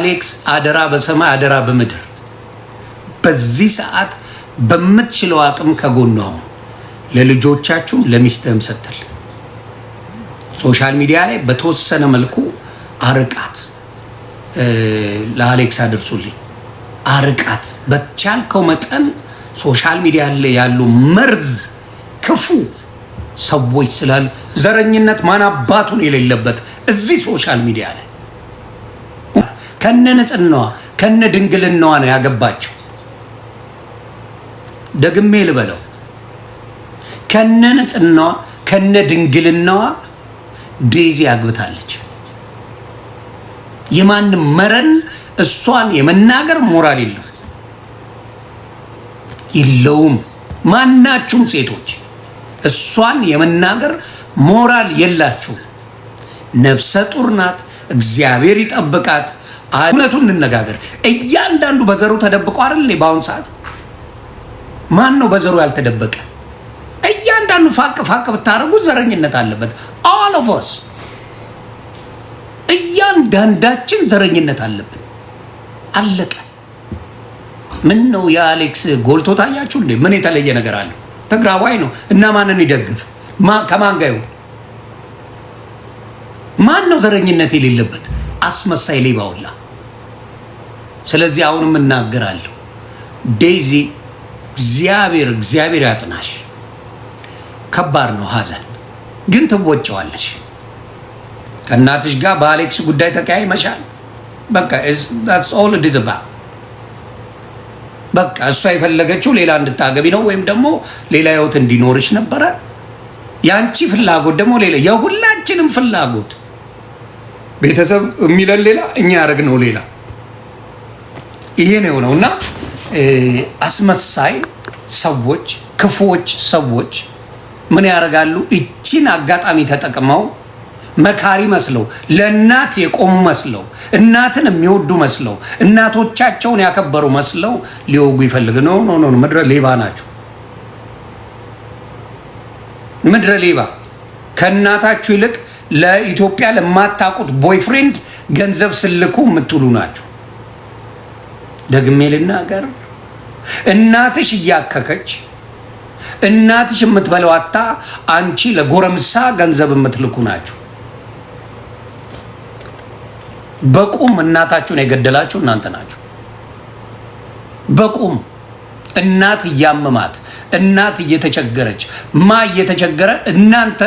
አሌክስ አደራ በሰማይ አደራ በምድር በዚህ ሰዓት በምትችለው አቅም ከጎኗ ሁን። ለልጆቻችሁም ለሚስትህም ስትል ሶሻል ሚዲያ ላይ በተወሰነ መልኩ አርቃት። ለአሌክስ አድርሱልኝ፣ አርቃት በቻልከው መጠን። ሶሻል ሚዲያ ላይ ያሉ መርዝ ክፉ ሰዎች ስላሉ ዘረኝነት ማን አባቱን የሌለበት እዚህ ሶሻል ሚዲያ ላይ ከነ ንጽህናዋ ከነ ድንግልናዋ ነው ያገባችው። ደግሜ ልበለው፣ ከነ ንጽህናዋ ከነ ድንግልናዋ ዴዚ አግብታለች። የማንም መረን እሷን የመናገር ሞራል የለውም። ማናችሁም ሴቶች እሷን የመናገር ሞራል የላችሁ። ነፍሰ ጡር ናት። እግዚአብሔር ይጠብቃት። እውነቱን እንነጋገር። እያንዳንዱ በዘሩ ተደብቆ አይደል? በአሁን ሰዓት ማን ነው በዘሩ ያልተደበቀ? እያንዳንዱ ፋቅ ፋቅ ብታረጉት ዘረኝነት አለበት። all of us እያንዳንዳችን ዘረኝነት አለብን። አለቀ። ምን ነው የአሌክስ ጎልቶ ታያችሁ እንዴ? ምን የተለየ ነገር አለ? ትግራዋይ ነው እና ማንን ይደግፍ? ከማን ጋር ይሁን? ማን ነው ዘረኝነት የሌለበት? አስመሳይ ሌባውላ። ስለዚህ አሁንም እናገራለሁ፣ ዴዚ እግዚአብሔር ያጽናሽ። ከባድ ነው ሀዘን፣ ግን ትወጪዋለሽ። ከእናትሽ ጋር በአሌክስ ጉዳይ ተቀያይመሻል። በቃ that's all it is about። በቃ እሷ የፈለገችው ሌላ እንድታገቢ ነው፣ ወይም ደግሞ ሌላ ህይወት እንዲኖርሽ ነበረ። ያንቺ ፍላጎት ደግሞ ሌላ፣ የሁላችንም ፍላጎት ቤተሰብ የሚለን ሌላ፣ እኛ ያደረግነው ሌላ። ይሄ ነው የሆነው እና አስመሳይ ሰዎች፣ ክፉዎች ሰዎች ምን ያደርጋሉ? እቺን አጋጣሚ ተጠቅመው መካሪ መስለው፣ ለእናት የቆሙ መስለው፣ እናትን የሚወዱ መስለው፣ እናቶቻቸውን ያከበሩ መስለው ሊወጉ ይፈልግ ነው። ምድረ ሌባ ናቸው። ምድረ ሌባ። ከእናታችሁ ይልቅ ለኢትዮጵያ ለማታውቁት ቦይፍሬንድ ገንዘብ ስልኩ የምትውሉ ናቸው። ደግሜ ልናገር፣ እናትሽ እያከከች እናትሽ የምትበለው አታ አንቺ ለጎረምሳ ገንዘብ የምትልኩ ናችሁ። በቁም እናታችሁን የገደላችሁ እናንተ ናችሁ። በቁም እናት እያመማት እናት እየተቸገረች እየተቸገረ እናንተ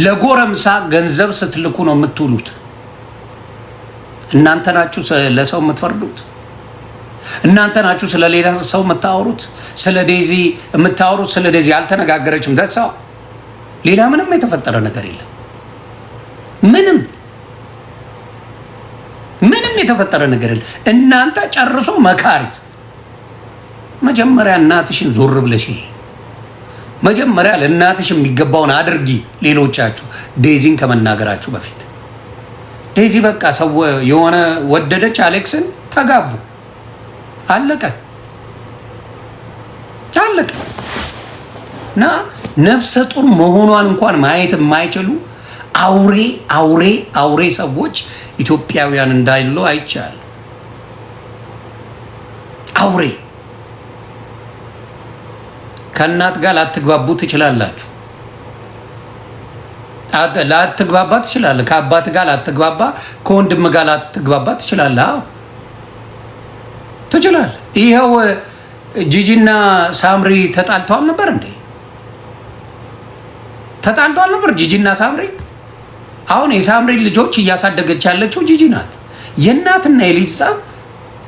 ለጎረምሳ ገንዘብ ስትልኩ ነው የምትውሉት። እናንተ ናችሁ ለሰው የምትፈርዱት። እናንተ ናችሁ ስለ ሌላ ሰው የምታወሩት። ስለ ዴዚ የምታወሩት። ስለ ዴዚ አልተነጋገረችም። ደሳው ሌላ ምንም የተፈጠረ ነገር የለም። ምንም የተፈጠረ ነገር የለም። እናንተ ጨርሶ መካሪ። መጀመሪያ እናትሽን ዞር ብለሽ መጀመሪያ ለእናትሽ የሚገባውን አድርጊ። ሌሎቻችሁ ዴዚን ከመናገራችሁ በፊት ዴዚ በቃ ሰው የሆነ ወደደች አሌክስን፣ ተጋቡ፣ አለቀ። እና ነፍሰ ጡር መሆኗን እንኳን ማየት የማይችሉ አውሬ ሰዎች ኢትዮጵያውያን እንዳይሉ አይቻል። አውሬ ከእናት ጋር ላትግባቡ ትችላላችሁ። ላትግባባ ትችላለህ። ከአባት ጋር ላትግባባ፣ ከወንድም ጋር ላትግባባ ትችላለህ። ትችላለህ። ይኸው ጂጂና ሳምሪ ተጣልተዋል ነበር እንዴ? ተጣልተዋል ነበር ጂጂና ሳምሪ። አሁን የሳምሪ ልጆች እያሳደገች ያለችው ጂጂ ናት። የእናትና የልጅ ጸብ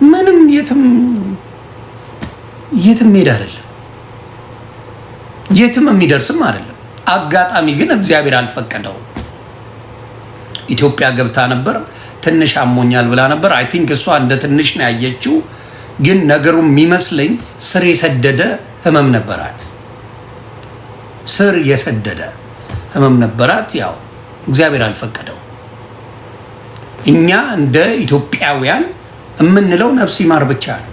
ምንም የትም ሄድ አይደለም፣ የትም የሚደርስም አይደለም። አጋጣሚ ግን እግዚአብሔር አልፈቀደው። ኢትዮጵያ ገብታ ነበር፣ ትንሽ አሞኛል ብላ ነበር። አይ ቲንክ እሷ እንደ ትንሽ ነው ያየችው፣ ግን ነገሩ የሚመስለኝ ስር የሰደደ ህመም ነበራት። ስር የሰደደ ህመም ነበራት። ያው እግዚአብሔር አልፈቀደው። እኛ እንደ ኢትዮጵያውያን የምንለው ነፍስ ይማር ብቻ ነው።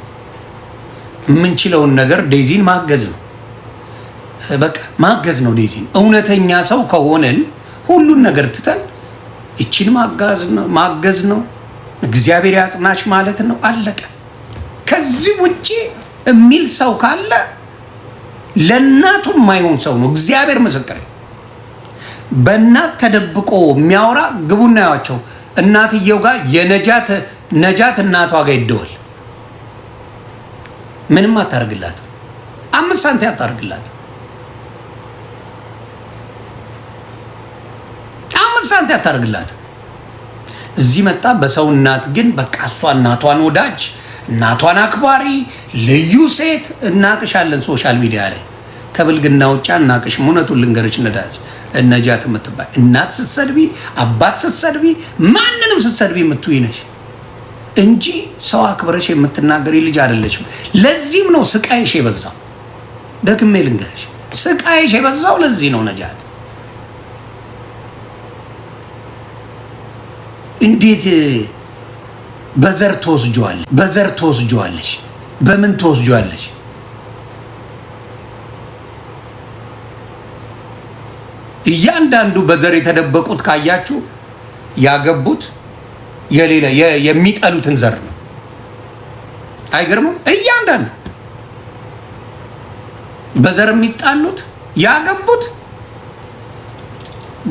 የምንችለውን ነገር ዴዚን ማገዝ ነው። በቃ ማገዝ ነው ዴዚን። እውነተኛ ሰው ከሆነን ሁሉን ነገር ትተን እቺን ማገዝ ነው። እግዚአብሔር ያጽናሽ ማለት ነው። አለቀ። ከዚህ ውጪ የሚል ሰው ካለ ለእናቱ የማይሆን ሰው ነው። እግዚአብሔር ምስክር። በእናት ተደብቆ የሚያወራ ግቡና ያዋቸው እናትየው ጋር ነጃት እናቷ ጋር ይደወል። ምንም አታርግላት፣ 5 ሳንቲም አታርግላት፣ 5 ሳንቲም አታርግላት። እዚህ መጣ በሰው እናት ግን በቃ እሷ እናቷን ወዳጅ፣ እናቷን አክባሪ፣ ልዩ ሴት እናቅሻለን። ሶሻል ሚዲያ ላይ ከብልግና ውጭ እናቅሽም። እውነቱን ልንገርሽ ነጃት የምትባል እናት ስትሰድቢ፣ አባት ስትሰድቢ፣ ማንንም ስትሰድቢ የምትውይ ነሽ እንጂ ሰው አክብረሽ የምትናገሪ ልጅ አይደለሽም። ለዚህም ነው ስቃይሽ የበዛው። ደግሜ ልንገርሽ ስቃይሽ የበዛው ለዚህ ነው ነጃት። እንዴት በዘር ትወስጂዋለሽ? በምን ትወስጂዋለሽ? እያንዳንዱ በዘር የተደበቁት ካያችሁ ያገቡት የሌላ የሚጠሉትን ዘር ነው። አይገርምም? እያንዳንዱ በዘር የሚጣሉት ያገቡት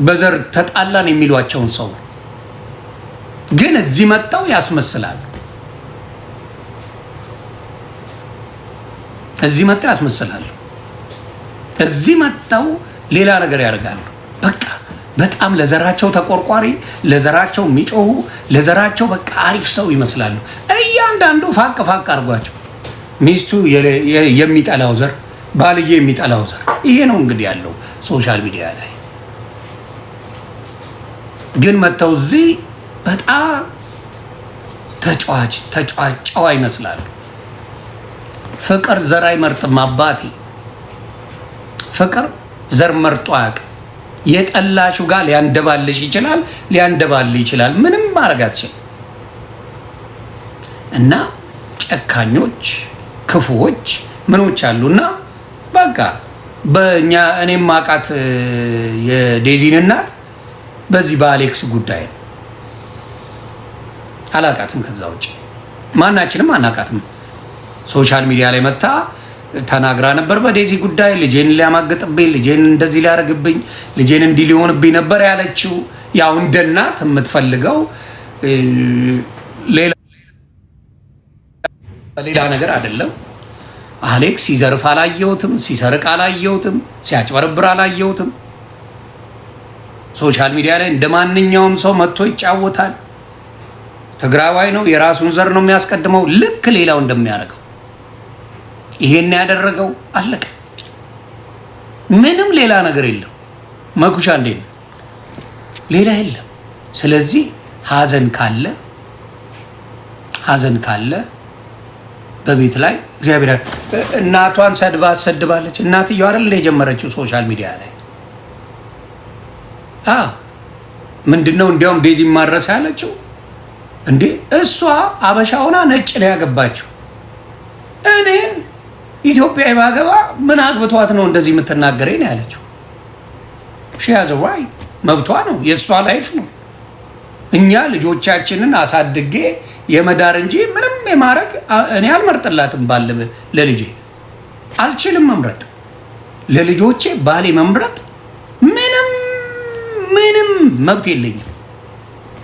በዘር ተጣላን የሚሏቸውን ሰው ግን እዚህ መጣው ያስመስላሉ። እዚህ መጣው ሌላ ነገር ያደርጋሉ። በቃ በጣም ለዘራቸው ተቆርቋሪ፣ ለዘራቸው የሚጮሁ፣ ለዘራቸው በቃ አሪፍ ሰው ይመስላሉ። እያንዳንዱ ፋቅ አድርጓቸው ሚስቱ የሚጠላው ዘር፣ ባልዬ የሚጠላው ዘር። ይሄ ነው እንግዲህ ያለው ሶሻል ሚዲያ ላይ። ግን መጥተው እዚህ በጣም ተጫዋጭ ይመስላሉ። ፍቅር ዘር አይመርጥም አባቴ። ፍቅር ዘር መርጦ አያውቅም። የጠላሹ ጋር ሊያንደባልሽ ይችላል፣ ምንም ማድረግ አትችልም። እና ጨካኞች ክፉዎች ምኖች አሉና በቃ በእኛ እኔም ማቃት የዴዚን እናት በዚህ በአሌክስ ጉዳይ ነው። አላቃትም። ከዛ ውጭ ማናችንም አናቃትም። ሶሻል ሚዲያ ላይ መታ ተናግራ ነበር በዴዚ ጉዳይ። ልጄን ሊያማግጥብኝ፣ ልጄን እንደዚህ ሊያደርግብኝ፣ ልጄን እንዲህ ሊሆንብኝ ነበር ያለችው። ያው እንደ እናት የምትፈልገው ሌላ ነገር አይደለም። አሌክስ ሲዘርፍ አላየሁትም፣ ሲሰርቅ አላየሁትም፣ ሲያጭበረብር አላየሁትም። ሶሻል ሚዲያ ላይ እንደ ማንኛውም ሰው መጥቶ ይጫወታል። ትግራዋይ ነው፣ የራሱን ዘር ነው የሚያስቀድመው፣ ልክ ሌላው እንደሚያደርገው። ይሄን ያደረገው አለቀ። ምንም ሌላ ነገር የለም። መኩሻ እንዴ ነው? ሌላ የለም። ስለዚህ ሀዘን ካለ በቤት ላይ እግዚአብሔር እናቷን ሰድባለች። እናትየው አይደል የጀመረችው ሶሻል ሚዲያ ላይ ምንድነው? እንዲያውም ዴዚ ማድረስ ያለችው እንዴ እሷ አበሻ ሆና ነጭ ነው ያገባችው። እኔ ኢትዮጵያዊ ባገባ ምን አግብቷት ነው እንደዚህ የምትናገረኝ ነው ያለችው። ሺያዘ ዋይ መብቷ ነው፣ የእሷ ላይፍ ነው። እኛ ልጆቻችንን አሳድጌ የመዳር እንጂ ምንም የማድረግ እኔ አልመርጥላትም። ለልጄ አልችልም መምረጥ፣ ለልጆቼ ባሌ መምረጥ ምንም መብት የለኝም።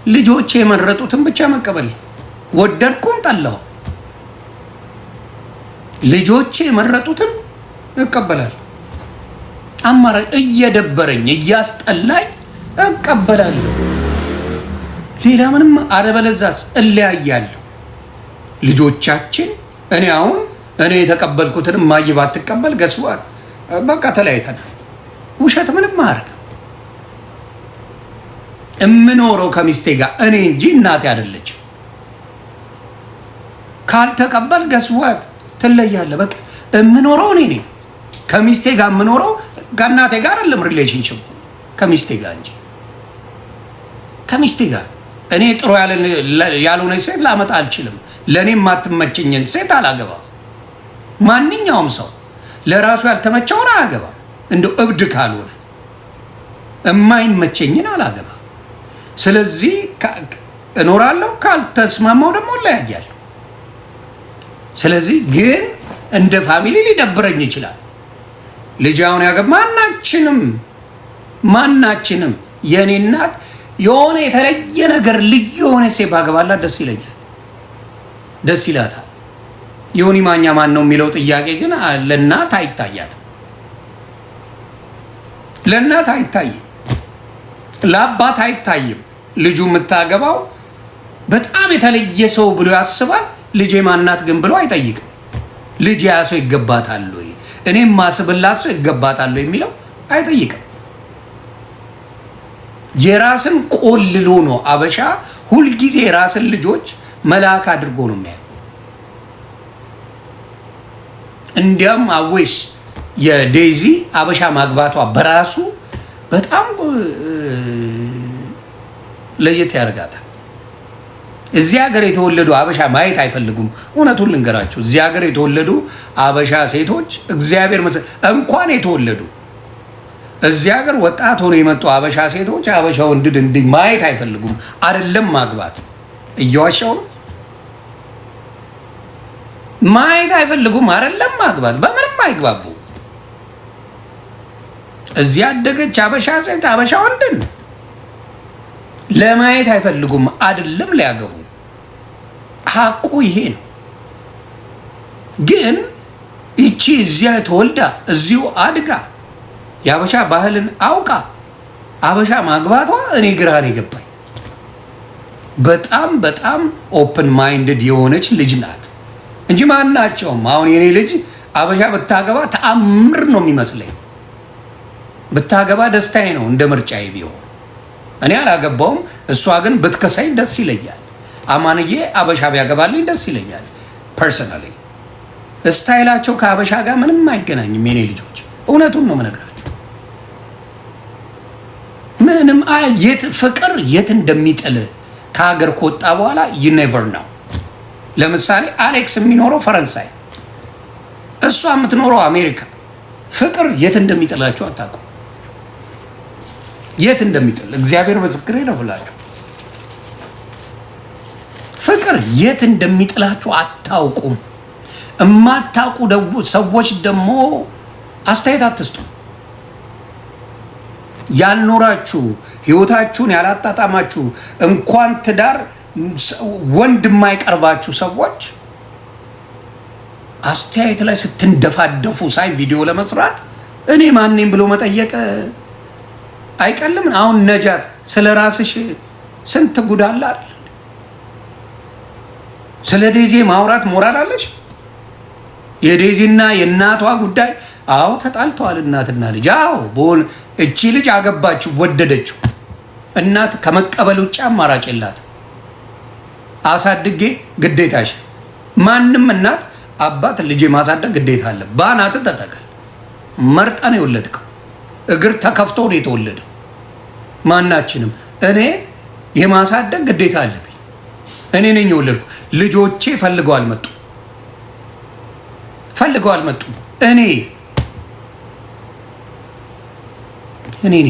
ልጆቼ የመረጡትን ብቻ መቀበል፣ ወደድኩም ጠላሁ ልጆቼ የመረጡትን እቀበላለሁ። አማራጭ እየደበረኝ እያስጠላኝ እቀበላለሁ። ሌላ ምንም አለበለዛስ እለያያለሁ። ልጆቻችን እኔ የተቀበልኩትን ማይባ ትቀበል ገስዋት በቃ ተለያይተናል። ውሸት ምንም ማድረግ እምኖረው ከሚስቴ ጋር እኔ እንጂ እናቴ አይደለችም። ካልተቀበል ገስዋት ትለያለህ። በቃ እምኖረው እኔ ነኝ። ከሚስቴ ጋር እምኖረው ከእናቴ ጋር አይደለም ሪሌሽንሺፕ፣ ከሚስቴ ጋር እንጂ ከሚስቴ ጋር እኔ ጥሩ ያልሆነች ሴት ላመጣ አልችልም። ለእኔ የማትመቸኝን ሴት አላገባ። ማንኛውም ሰው ለራሱ ያልተመቸውን አያገባ። እንደው እብድ ካልሆነ የማይመቸኝን አላገባ። ስለዚህ እኖራለሁ፣ ካልተስማማው ደግሞ እለያያለሁ። ስለዚህ ግን እንደ ፋሚሊ ሊደብረኝ ይችላል። ልጅ አሁን ማናችንም የኔ እናት የሆነ የተለየ ነገር ልዩ የሆነ ሴት ባገባላት ደስ ይለኛል፣ ደስ ይላታል። ዮኒ ማኛ ማን ነው የሚለው ጥያቄ ግን ለእናት አይታያትም፣ ለእናት አይታይም፣ ለአባት አይታይም። ልጁ የምታገባው በጣም የተለየ ሰው ብሎ ያስባል። ልጄ ማናት ግን ብሎ አይጠይቅም። ልጅ ያ ሰው ይገባታል ወይ እኔም ማስብላት ሰው ይገባታል የሚለው አይጠይቅም። የራስን ቆልሎ ነው አበሻ ሁልጊዜ የራስን ልጆች መልአክ አድርጎ ነው የሚያየው። እንዲያም አዌሽ የዴዚ አበሻ ማግባቷ በራሱ በጣም ለየት ያደርጋታል። እዚህ ሀገር የተወለዱ አበሻ ማየት አይፈልጉም። እውነቱን ልንገራችሁ፣ እዚህ ሀገር የተወለዱ አበሻ ሴቶች እግዚአብሔር እንኳን የተወለዱ እዚህ ሀገር ወጣት ሆኖ የመጡ አበሻ ሴቶች አበሻ ወንድ እንዲህ ማየት አይፈልጉም። አይደለም ማግባት፣ እየዋሻው ነው። ማየት አይፈልጉም። አይደለም ማግባት፣ በምንም አይግባቡ። እዚህ ያደገች አበሻ ሴት አበሻ ወንድን ለማየት አይፈልጉም። አይደለም ሊያገቡ። ሀቁ ይሄ ነው። ግን እቺ እዚያ ተወልዳ እዚሁ አድጋ የአበሻ ባህልን አውቃ አበሻ ማግባቷ እኔ ግራ ነው የገባኝ። በጣም በጣም ኦፕን ማይንድድ የሆነች ልጅ ናት እንጂ ማናቸውም አሁን የኔ ልጅ አበሻ ብታገባ ተአምር ነው የሚመስለኝ። ብታገባ ደስታዬ ነው እንደ ምርጫዬ ቢሆን። እኔ አላገባውም፣ እሷ ግን ብትከሳኝ ደስ ይለኛል። አማንዬ አበሻ ቢያገባልኝ ደስ ይለኛል። ፐርሰናሊ ስታይላቸው ከአበሻ ጋር ምንም አይገናኝም። የኔ ልጆች እውነቱን ነው የምነግራቸው። ምንም ፍቅር የት እንደሚጥል ከሀገር ከወጣ በኋላ ዩ ኔቨር ነው። ለምሳሌ አሌክስ የሚኖረው ፈረንሳይ፣ እሷ የምትኖረው አሜሪካ። ፍቅር የት እንደሚጥላቸው አታውቁም። የት እንደሚጥል እግዚአብሔር ምስክሬ ነው ብላችሁ ፍቅር የት እንደሚጥላችሁ አታውቁም። እማታውቁ ሰዎች ደግሞ አስተያየት አትስጡ። ያልኖራችሁ ህይወታችሁን ያላጣጣማችሁ እንኳን ትዳር ወንድ የማይቀርባችሁ ሰዎች አስተያየት ላይ ስትንደፋደፉ ሳይ ቪዲዮ ለመስራት እኔ ማንኔም ብሎ መጠየቅ አይቀልም። አሁን ነጃት ስለ ራስሽ ስንት ጉዳላ አይደል? ስለ ዴዚ ማውራት ሞራል አለሽ? የዴዚና የእናቷ ጉዳይ አዎ ተጣልተዋል እናትና ልጅ። አዎ ቦል እቺ ልጅ አገባችሁ ወደደችው። እናት ከመቀበል ውጭ አማራጭ የላት። አሳድጌ ግዴታሽ። ማንም እናት አባት ልጅ ማሳደግ ግዴታ አለ። ባናት ተተከል መርጣ ነው የወለድከው። እግር ተከፍቶ ነው የተወለደው። ማናችንም እኔ የማሳደግ ግዴታ አለብኝ። እኔ ነኝ የወለድኩ። ልጆቼ ፈልገው አልመጡ። እኔ ነኝ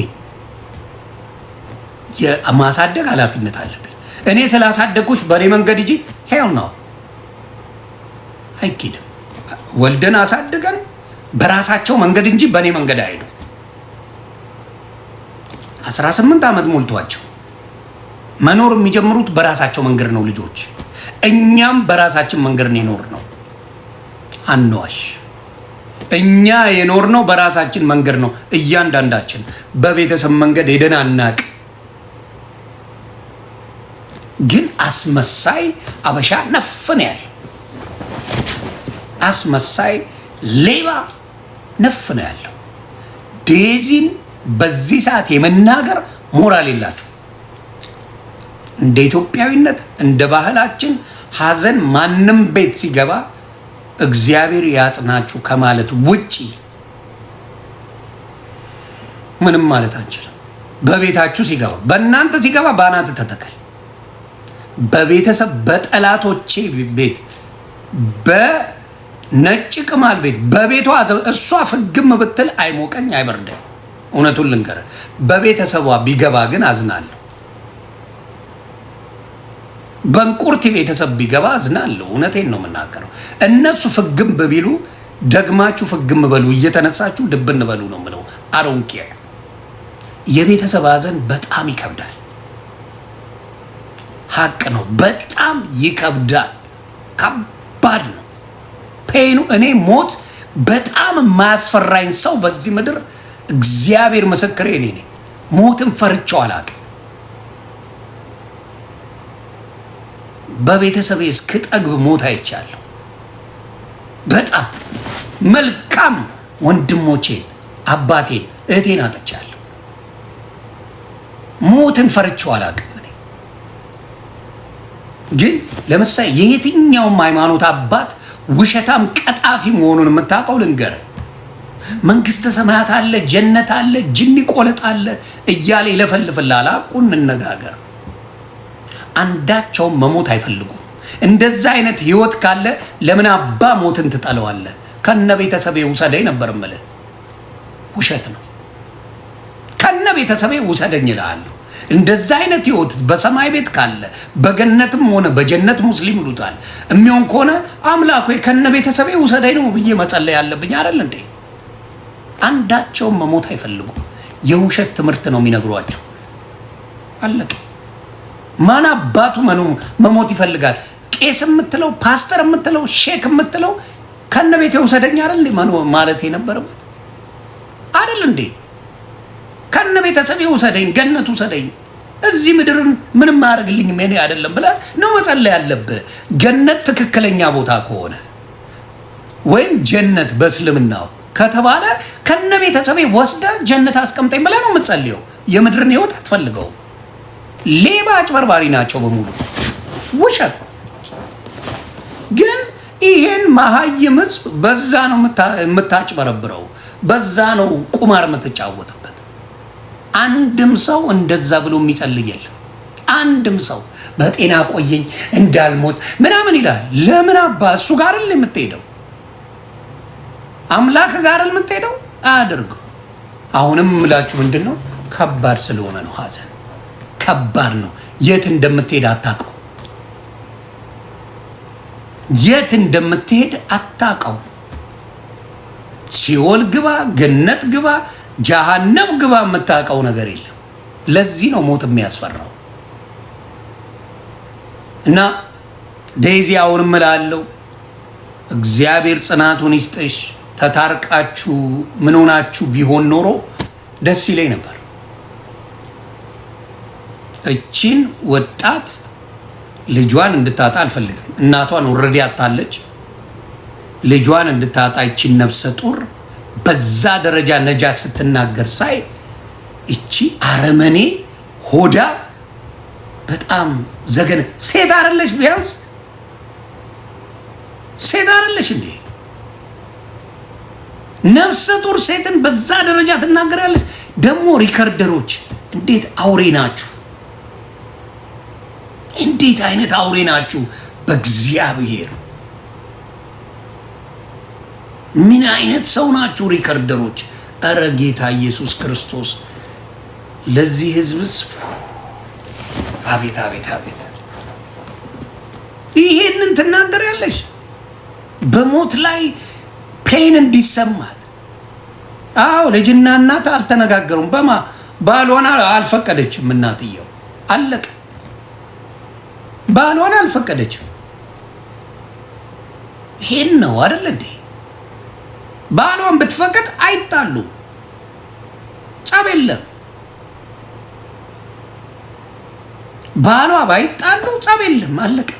የማሳደግ ኃላፊነት አለብኝ። እኔ ስላሳደግኩሽ በእኔ መንገድ እንጂ ሄው ነው አይኪድም። ወልደን አሳድገን በራሳቸው መንገድ እንጂ በእኔ መንገድ አይሄዱ። 18 ዓመት ሞልቷቸው መኖር የሚጀምሩት በራሳቸው መንገድ ነው ልጆች። እኛም በራሳችን መንገድ ነው የኖርነው። አንዋሽ። እኛ የኖርነው በራሳችን መንገድ ነው። እያንዳንዳችን በቤተሰብ መንገድ ሄደን አናቅ። ግን አስመሳይ አበሻ ነፍን ያለ አስመሳይ ሌባ ነፍን ያለው ዴዚን በዚህ ሰዓት የመናገር ሞራል የላት። እንደ ኢትዮጵያዊነት እንደ ባህላችን ሀዘን ማንም ቤት ሲገባ እግዚአብሔር ያጽናችሁ ከማለት ውጪ ምንም ማለት አንችልም። በቤታችሁ ሲገባ በእናንተ ሲገባ ባናት ተተከል። በቤተሰብ በጠላቶቼ ቤት በነጭ ቅማል ቤት በቤቷ እሷ ፍግም ብትል አይሞቀኝ አይበርደኝ። እውነቱን ልንገር፣ በቤተሰቧ ቢገባ ግን አዝናለሁ። በንቁርቲ ቤተሰብ ቢገባ አዝናለሁ። እውነቴን ነው የምናገረው። እነሱ ፍግም በቢሉ ደግማችሁ ፍግም በሉ፣ እየተነሳችሁ ድብን በሉ ነው የምለው። አሮንቄ የቤተሰብ ሀዘን በጣም ይከብዳል። ሀቅ ነው። በጣም ይከብዳል። ከባድ ነው ፔኑ። እኔ ሞት በጣም የማያስፈራኝ ሰው በዚህ ምድር እግዚአብሔር ምስክሬ እኔ ነኝ። ሞትን ፈርቼው አላውቅም። በቤተሰቤ እስክጠግብ ሞት አይቻለሁ። በጣም መልካም ወንድሞቼን፣ አባቴን፣ እህቴን አጥቻለሁ። ሞትን ፈርቼው አላውቅም። እኔ ግን ለምሳሌ የየትኛውም ሃይማኖት አባት ውሸታም ቀጣፊ መሆኑን የምታውቀው ልንገርህ። መንግስተ ሰማያት አለ፣ ጀነት አለ፣ ጅኒ ቆለጥ አለ እያለ ይለፈልፍልሃል። አቁን እንነጋገር። አንዳቸውም መሞት አይፈልጉም። እንደዛ አይነት ህይወት ካለ ለምን አባ ሞትን ትጠለዋለህ? ከነ ቤተሰቤ ውሰደኝ ነበር የምልህ። ውሸት ነው። ከነ ቤተሰቤ ውሰደኝ እልሃለሁ። እንደዛ አይነት ህይወት በሰማይ ቤት ካለ በገነትም ሆነ በጀነት ሙስሊም ይሉታል የሚሆን ከሆነ አምላክ ሆይ ከነ ቤተሰቤ ውሰደኝ ነው ብዬ መጸለይ ያለብኝ አይደል እንዴ? አንዳቸውም መሞት አይፈልጉም። የውሸት ትምህርት ነው የሚነግሯቸው። አለቀ። ማን አባቱ መሞት ይፈልጋል? ቄስ የምትለው ፓስተር የምትለው ሼክ የምትለው ከነ ቤቴ ውሰደኝ አይደል እንዴ ማለት የነበረበት አይደል እንዴ? ከነ ቤተሰቤ ውሰደኝ፣ ገነት ውሰደኝ፣ እዚህ ምድርን ምንም አያደርግልኝም እኔ አይደለም ብለህ ነው መጸለይ ያለብህ። ገነት ትክክለኛ ቦታ ከሆነ ወይም ጀነት በእስልምናው ከተባለ ከነ ቤተሰቤ ወስደ ጀነት አስቀምጠኝ ብለህ ነው የምትጸልየው። የምድርን ህይወት አትፈልገው። ሌባ አጭበርባሪ ናቸው በሙሉ ውሸት። ግን ይሄን መሀይም ህዝብ በዛ ነው የምታጭበረብረው፣ በዛ ነው ቁማር የምትጫወትበት። አንድም ሰው እንደዛ ብሎ የሚጸልይ የለም። አንድም ሰው በጤና ቆየኝ እንዳልሞት ምናምን ይላል። ለምን አባ እሱ ጋር አይደል የምትሄደው? አምላክ ጋር አይደል የምትሄደው? አያደርገው። አሁንም ምላችሁ ምንድነው? ከባድ ስለሆነ ነው ሀዘን ከባድ ነው። የት እንደምትሄድ አታውቀው። የት እንደምትሄድ አታውቀው። ሲኦል ግባ፣ ገነት ግባ፣ ጀሃነም ግባ የምታውቀው ነገር የለም። ለዚህ ነው ሞት የሚያስፈራው። እና ዴዚ አሁንም እላለሁ እግዚአብሔር ጽናቱን ይስጥሽ። ተታርቃችሁ ምን ሆናችሁ ቢሆን ኖሮ ደስ ይለኝ ነበር። እቺን ወጣት ልጇን እንድታጣ አልፈልግም። እናቷን ወረዲ አጣለች። ልጇን እንድታጣ እቺን ነፍሰ ጡር በዛ ደረጃ ነጃ ስትናገር ሳይ እቺ አረመኔ ሆዳ በጣም ዘገነ። ሴት አይደለሽ? ቢያንስ ሴት አይደለሽ እንዴ? ነፍሰ ጡር ሴትን በዛ ደረጃ ትናገራለች። ደግሞ ሪከርደሮች እንዴት አውሬ ናችሁ! እንዴት አይነት አውሬ ናችሁ! በእግዚአብሔር ምን አይነት ሰው ናችሁ ሪከርደሮች! እረ ጌታ ኢየሱስ ክርስቶስ ለዚህ ህዝብስ አቤት አቤት አቤት! ይሄንን ትናገራለሽ በሞት ላይ ፔን እንዲሰማት። አዎ ልጅና እናት አልተነጋገሩም። ባሏን አልፈቀደችም እናትየው። አለቀ። ባሏን አልፈቀደችም። ይሄን ነው አይደል እንዴ? ባሏን ብትፈቅድ አይጣሉ፣ ጸብ የለም። ባሏ ባይጣሉ ጸብ የለም። አለቀ።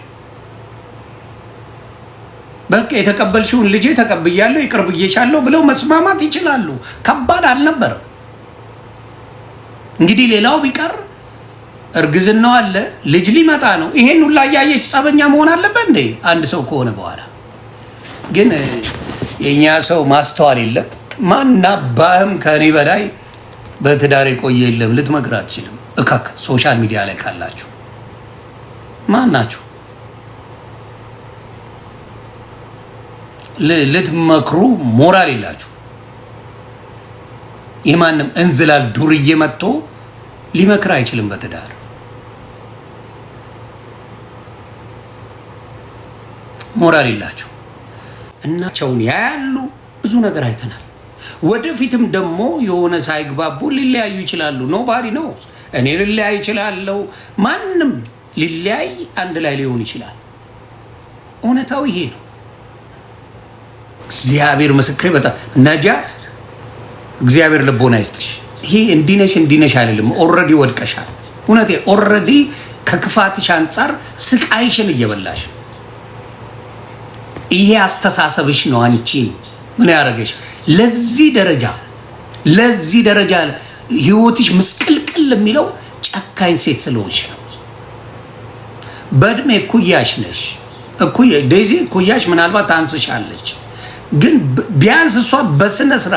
በቃ የተቀበልሽውን ልጄ ተቀብያለሁ ይቅር ብዬሻለሁ ብለው መስማማት ይችላሉ። ከባድ አልነበረም። እንግዲህ ሌላው ቢቀር እርግዝናው አለ፣ ልጅ ሊመጣ ነው። ይሄን ሁላ እያየች ጸበኛ መሆን አለበት እንዴ? አንድ ሰው ከሆነ በኋላ ግን የኛ ሰው ማስተዋል የለም። ማናባህም ከኔ በላይ በትዳር የቆየ የለም። ልትመክር አትችልም። እከክ ሶሻል ሚዲያ ላይ ካላችሁ ማን ናችሁ? ልትመክሩ ሞራል የላችሁ። የማንም እንዝላል ዱርዬ መጥቶ ሊመክር አይችልም በትዳር። ሞራል የላቸው እናቸውን ያያሉ። ብዙ ነገር አይተናል። ወደፊትም ደግሞ የሆነ ሳይግባቡ ሊለያዩ ይችላሉ። ኖባዲ ነው። እኔ ልለያይ ይችላለሁ። ማንም ሊለያይ አንድ ላይ ሊሆን ይችላል። እውነታው ይሄ ነው። እግዚአብሔር ምስክሬ። በጣም ነጃት፣ እግዚአብሔር ልቦና ይስጥሽ። ይሄ እንዲነሽ አይደለም። ኦልሬዲ ወድቀሻል። እውነቴ ኦልሬዲ ከክፋትሽ አንጻር ስቃይሽን እየበላሽ ይሄ አስተሳሰብሽ ነው አንቺን ምን ያደረገሽ ለዚህ ደረጃ ህይወትሽ ምስቅልቅል የሚለው ጨካኝ ሴት ስለሆንሽ ነው። በእድሜ እኩያሽ ነሽ። ዴዚ እኩያሽ ምናልባት ታንስሻለች፣ ግን ቢያንስ እሷ በስነ ስርዓት